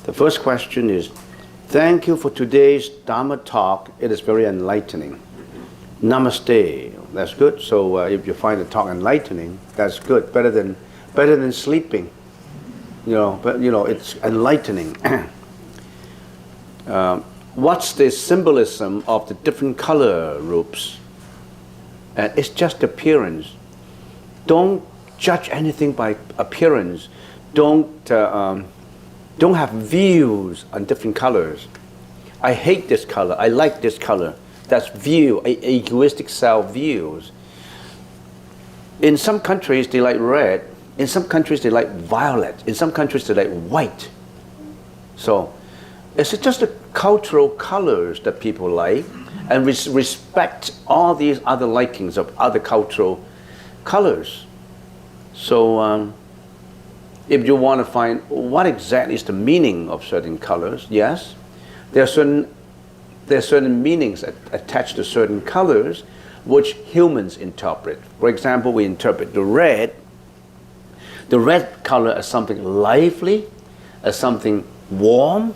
The first question is, thank you for today's Dharma talk. It is very enlightening. Namaste. That's good. So if you find the talk enlightening, that's good. Better than sleeping. But it's enlightening. What's the symbolism of the different color groups? It's just appearance. Don't judge anything by appearance. Don't have views on different colors. I hate this color. I like this color. That's view, egoistic self views. In some countries they like red. In some countries they like violet. In some countries they like white. So it's just the cultural colors that people like, and we respect all these other likings of other cultural colors. So if you want to find what exactly is the meaning of certain colors, yes, there are certain meanings attached to certain colors which humans interpret. For example, we interpret the red color as something lively, as something warm,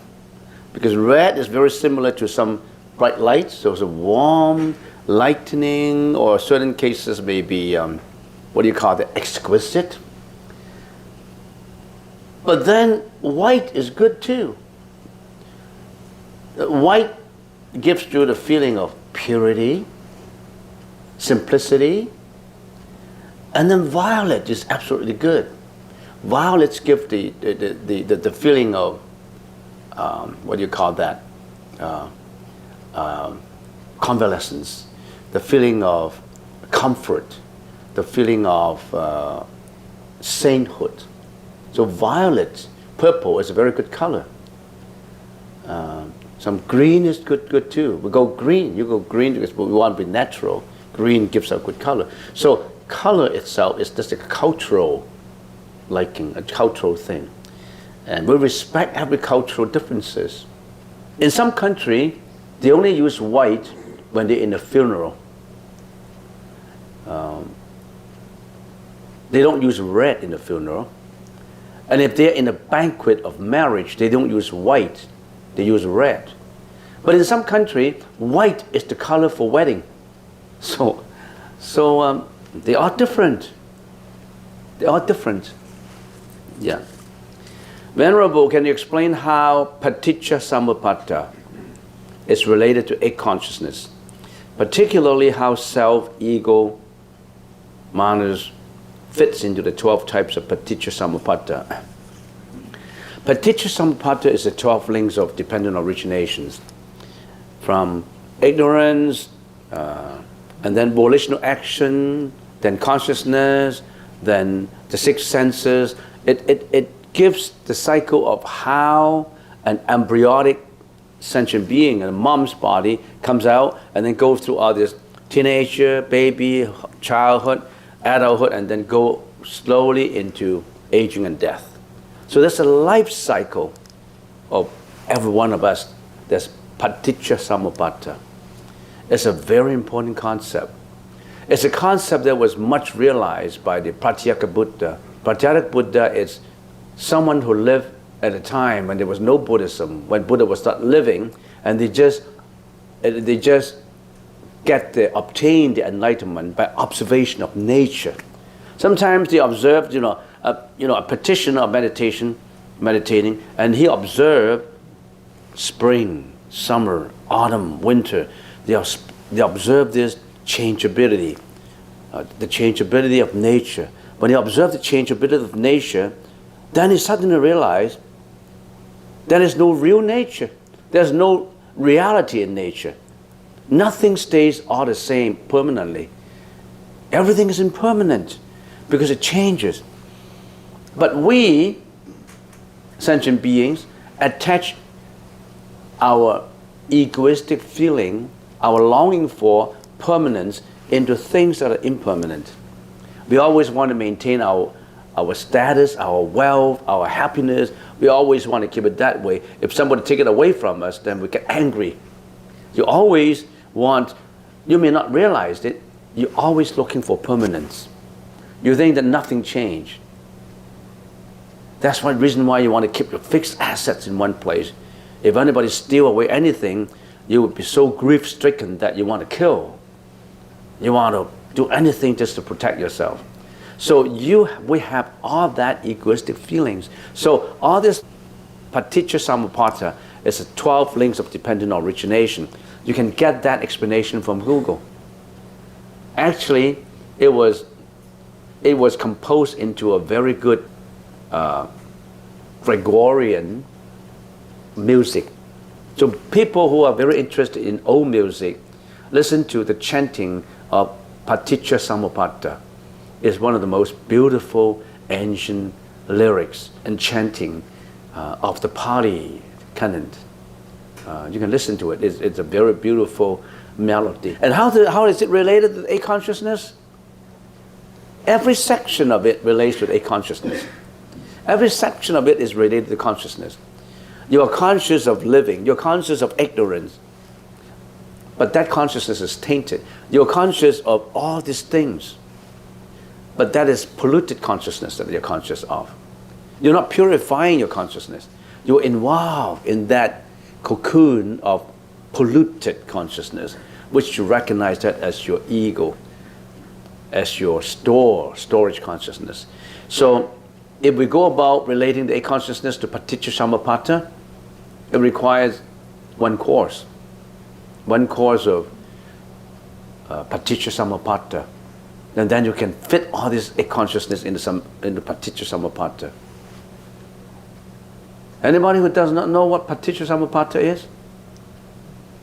because red is very similar to some bright lights, so it's a warm, lightening, or certain cases maybe, exquisite. But then white is good too. White gives you the feeling of purity, simplicity, and then violet is absolutely good. Violets give the feeling of convalescence, the feeling of comfort, the feeling of sainthood. So violet, purple is a very good color. Some green is good too. We go green. You go green because we want to be natural. Green gives a good color. So color itself is just a cultural liking, a cultural thing. And we respect every cultural differences. In some country, they only use white when they're in a funeral. They don't use red in the funeral. And if they're in a banquet of marriage, they don't use white, they use red. But in some country, white is the color for wedding. So they are different. They are different. Yeah. Venerable, can you explain how paticca samuppada is related to eight consciousness? Particularly how self, ego, manas, fits into the 12 types of paticca samuppada. Paticca samuppada is the 12 links of dependent originations, from ignorance, and then volitional action, then consciousness, then the six senses. It gives the cycle of how an embryonic sentient being in a mom's body comes out and then goes through all this teenager, baby, childhood, adulthood, and then go slowly into aging and death. So there's a life cycle of every one of us. There's paticca samuppada. It's a very important concept. It's a concept that was much realized by the Pratyeka Buddha. Pratyeka Buddha is someone who lived at a time when there was no Buddhism, when Buddha was not living, and they just obtain the enlightenment by observation of nature. Sometimes they observed, a petitioner of meditating, and he observed spring, summer, autumn, winter. They observe this changeability, the changeability of nature. When he observed the changeability of nature, then he suddenly realized there is no real nature. There's no reality in nature. Nothing stays all the same permanently. Everything is impermanent because it changes. But we, sentient beings, attach our egoistic feeling our longing for permanence into things that are impermanent. We always want to maintain our status, our wealth, our happiness. We always want to keep it that way. If somebody take it away from us, then we get angry. You always want, you may not realize it, you're always looking for permanence. You think that nothing changed. That's one reason why you want to keep your fixed assets in one place. If anybody steal away anything, you would be so grief-stricken that you want to kill. You want to do anything just to protect yourself. So we have all that egoistic feelings. So all this Paticca Samuppada is 12 links of dependent origination. You can get that explanation from Google. Actually, it was composed into a very good Gregorian music. So people who are very interested in old music, listen to the chanting of Paticca Samuppada. It's one of the most beautiful ancient lyrics and chanting of the Pali canon. You can listen to it. It's a very beautiful melody. And how is it related to a consciousness? Every section of it relates to a consciousness. Every section of it is related to consciousness. You are conscious of living. You're conscious of ignorance. But that consciousness is tainted. You're conscious of all these things. But that is polluted consciousness that you're conscious of. You're not purifying your consciousness. You're involved in that cocoon of polluted consciousness, which you recognize that as your ego, as your storage consciousness. So if we go about relating the eight consciousness to Paticca Samuppada, it requires one course of Paticca Samuppada. And then you can fit all this eight consciousness into Paticca Samuppada. Anybody who does not know what Paticca Samuppada is?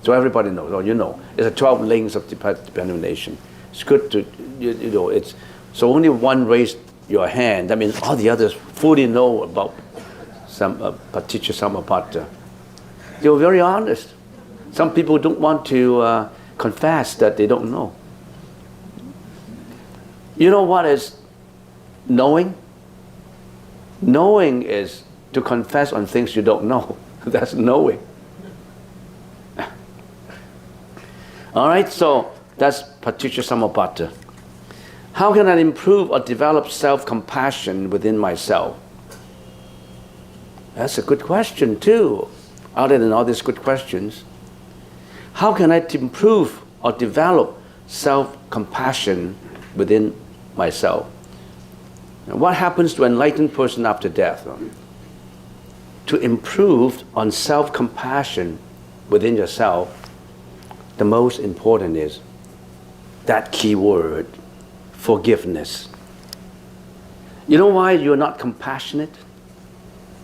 So everybody knows, or you know. It's a 12 links of dependent. It's good to, you know, it's, so only one raised your hand, that means all the others fully know about some Paticca Samuppada. They were very honest. Some people don't want to confess that they don't know. You know what is knowing? Knowing is to confess on things you don't know. That's knowing. All right, so that's Paticca Samuppada. How can I improve or develop self-compassion within myself? That's a good question too, other than all these good questions. How can I improve or develop self-compassion within myself? Now, what happens to an enlightened person after death? To improve on self-compassion within yourself, the most important is that key word, forgiveness. You know why you're not compassionate?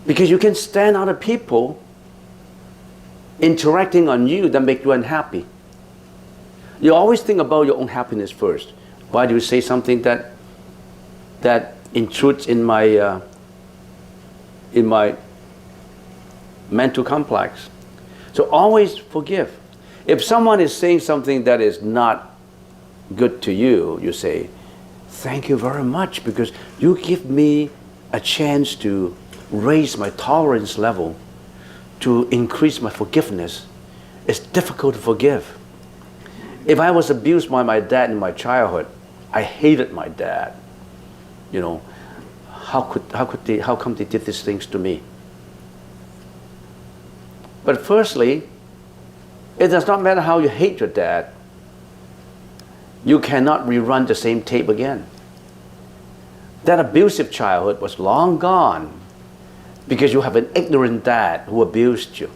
Because you can stand other people interacting on you that make you unhappy. You always think about your own happiness first. Why do you say something that intrudes in my mental complex? So always forgive. If someone is saying something that is not good to you, you say, thank you very much because you give me a chance to raise my tolerance level, to increase my forgiveness. It's difficult to forgive. If I was abused by my dad in my childhood, I hated my dad. You know, how come they did these things to me? But firstly, it does not matter how you hate your dad. You cannot rerun the same tape again. That abusive childhood was long gone because you have an ignorant dad who abused you.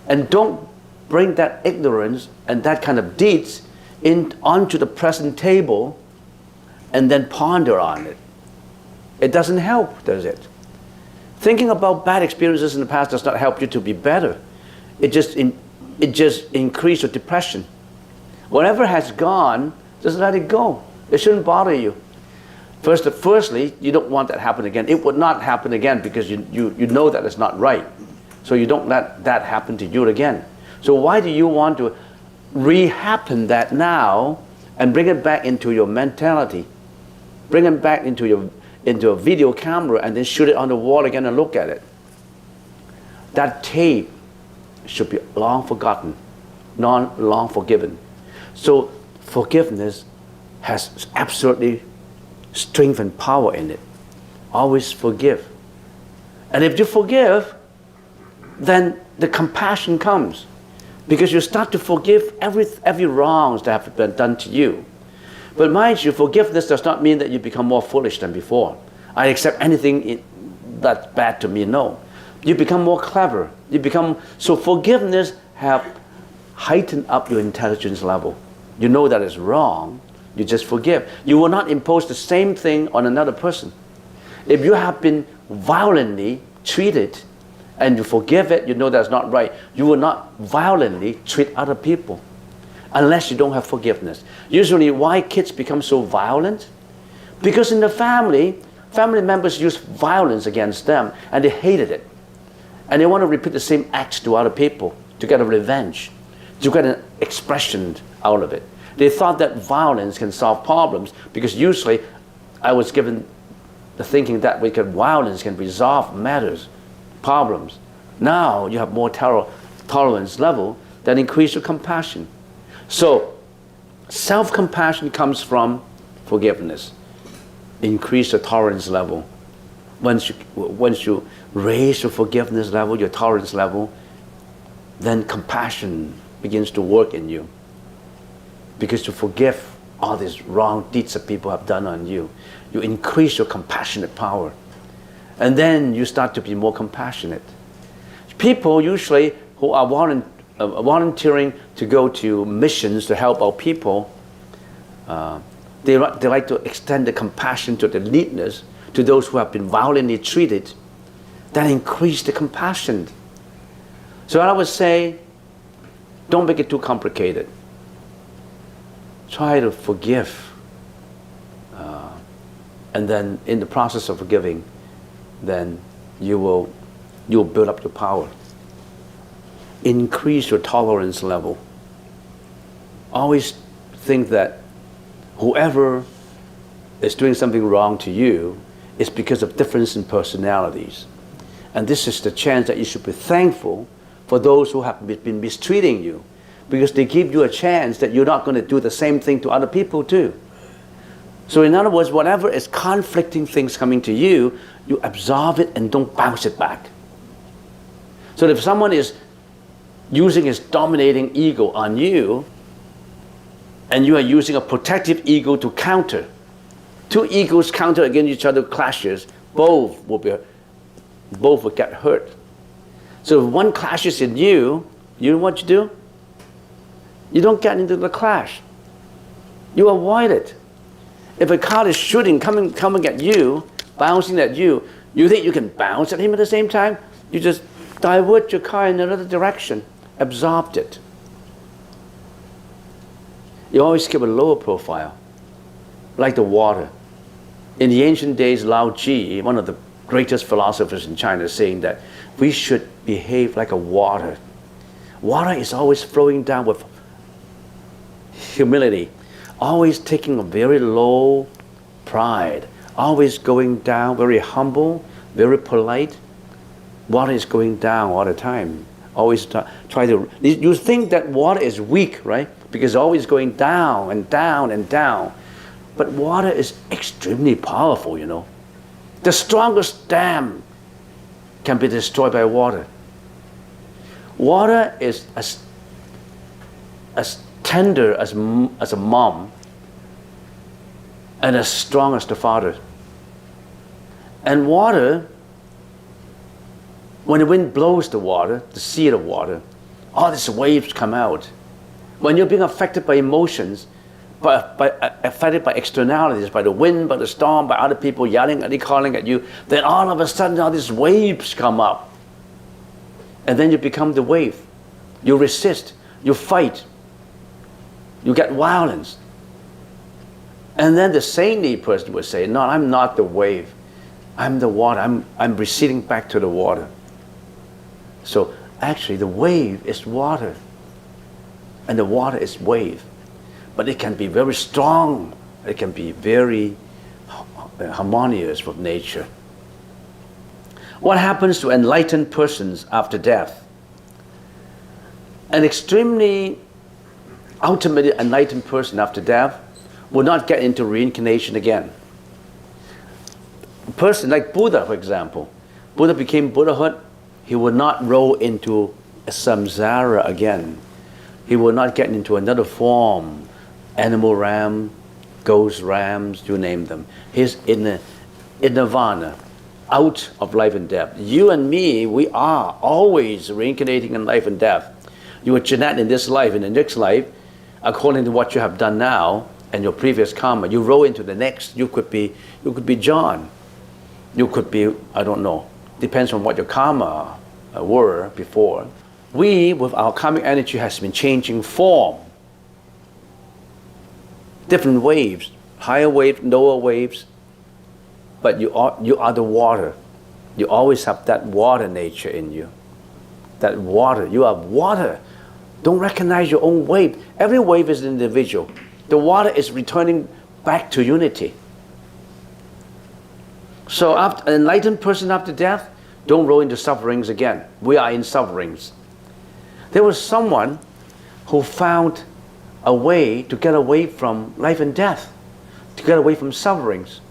And don't bring that ignorance and that kind of deeds onto the present table and then ponder on it. It doesn't help, does it? Thinking about bad experiences in the past does not help you to be better. It just increases your depression. Whatever has gone, just let it go. It shouldn't bother you. Firstly, you don't want that to happen again. It would not happen again because you know that it's not right. So you don't let that happen to you again. So why do you want to rehappen that now and bring it back into your mentality? Bring it back into a video camera and then shoot it on the wall again and look at it. That tape should be long forgotten, long forgiven. So forgiveness has absolutely strength and power in it. Always forgive. And if you forgive, then the compassion comes. Because you start to forgive every wrongs that have been done to you. But mind you, forgiveness does not mean that you become more foolish than before. I accept anything that's bad to me. No. You become more clever. So forgiveness have heightened up your intelligence level. You know that it's wrong. You just forgive. You will not impose the same thing on another person. If you have been violently treated and you forgive it, you know that's not right. You will not violently treat other people unless you don't have forgiveness. Usually why kids become so violent? Because in the family members use violence against them and they hated it. And they want to repeat the same acts to other people to get a revenge, to get an expression out of it. They thought that violence can solve problems because usually I was given the thinking that violence can resolve matters, problems. Now you have more tolerance level that increase your compassion. So self-compassion comes from forgiveness. Increase the tolerance level. Once you raise your forgiveness level, your tolerance level, then compassion begins to work in you. Because you forgive all these wrong deeds that people have done on you. You increase your compassionate power. And then you start to be more compassionate. People usually who are volunteering to go to missions to help our people, they like to extend the compassion to the needless, to those who have been violently treated. That increase the compassion. So I would say, don't make it too complicated. Try to forgive. And then in the process of forgiving, then you'll build up your power. Increase your tolerance level. Always think that whoever is doing something wrong to you is because of difference in personalities. And this is the chance that you should be thankful for those who have been mistreating you, because they give you a chance that you're not going to do the same thing to other people too. So in other words, whatever is conflicting things coming to you, you absorb it and don't bounce it back. So if someone is using his dominating ego on you, and you are using a protective ego to counter, two egos counter against each other clashes, both will get hurt. So if one clashes in you, you know what you do? You don't get into the clash. You avoid it. If a car is shooting, coming at you, bouncing at you, you think you can bounce at him at the same time? You just divert your car in another direction, absorbed it. You always keep a lower profile, like the water. In the ancient days, Lao Tzu, one of the greatest philosophers in China, is saying that we should behave like a water. Water is always flowing down with humility, always taking a very low pride, always going down, very humble, very polite. Water is going down all the time. Always try to, you think that water is weak, right? Because it's always going down and down and down. But water is extremely powerful, you know. The strongest dam can be destroyed by water. Water is as tender as a mom and as strong as the father. And water, when the wind blows the water, the sea of water, all these waves come out. When you're being affected by emotions, affected by externalities, by the wind, by the storm, by other people yelling at you, calling at you, then all of a sudden all these waves come up. And then you become the wave. You resist, you fight, you get violence. And then the saintly person would say, no, I'm not the wave. I'm the water. I'm receding back to the water. So actually the wave is water. and the water is wave. But it can be very strong. It can be very harmonious with nature. What happens to enlightened persons after death? An extremely ultimately enlightened person after death will not get into reincarnation again. A person like Buddha, for example, Buddha became Buddhahood, he will not roll into a samsara again. He will not get into another form, animal ram, ghost rams, you name them. He's in nirvana, out of life and death. You and me, we are always reincarnating in life and death. You are Jeanette in this life, in the next life, according to what you have done now and your previous karma, you roll into the next. You could be John. You could be, I don't know, depends on what your karma were before. We, with our karmic energy, has been changing form. Different waves, higher waves, lower waves. But you are the water. You always have that water nature in you. That water, you are water. Don't recognize your own wave. Every wave is an individual. The water is returning back to unity. So after, an enlightened person after death, don't roll into sufferings again. We are in sufferings. There was someone who found a way to get away from life and death, to get away from sufferings.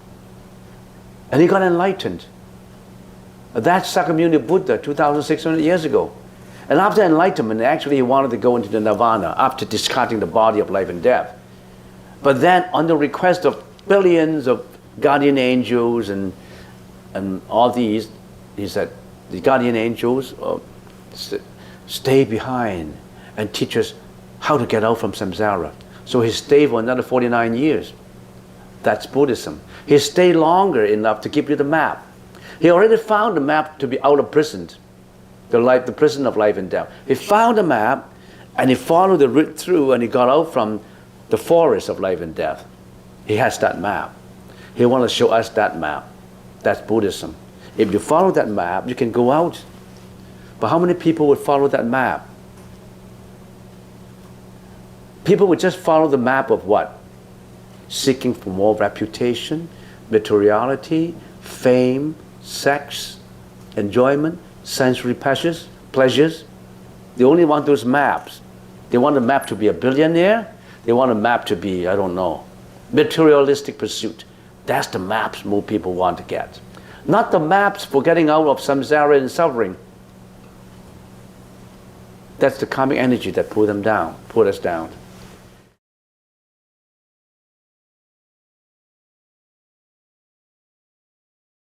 And he got enlightened. That's Sakyamuni Buddha 2,600 years ago. And after enlightenment, actually he wanted to go into the nirvana after discarding the body of life and death. But then on the request of billions of guardian angels and all these, he said, the guardian angels stay behind and teach us how to get out from samsara. So he stayed for another 49 years. That's Buddhism. He stayed longer enough to give you the map. He already found the map to be out of prison, the prison of life and death. He found the map and he followed the route through and he got out from the forest of life and death. He has that map. He wants to show us that map. That's Buddhism. If you follow that map, you can go out. But how many people would follow that map? People would just follow the map of what? Seeking for more reputation, materiality, fame, sex, enjoyment, sensory pleasures. They only want those maps. They want a map to be a billionaire. They want a map to be, I don't know, materialistic pursuit. That's the maps most people want to get. Not the maps for getting out of samsara and suffering. That's the karmic energy that pulled us down.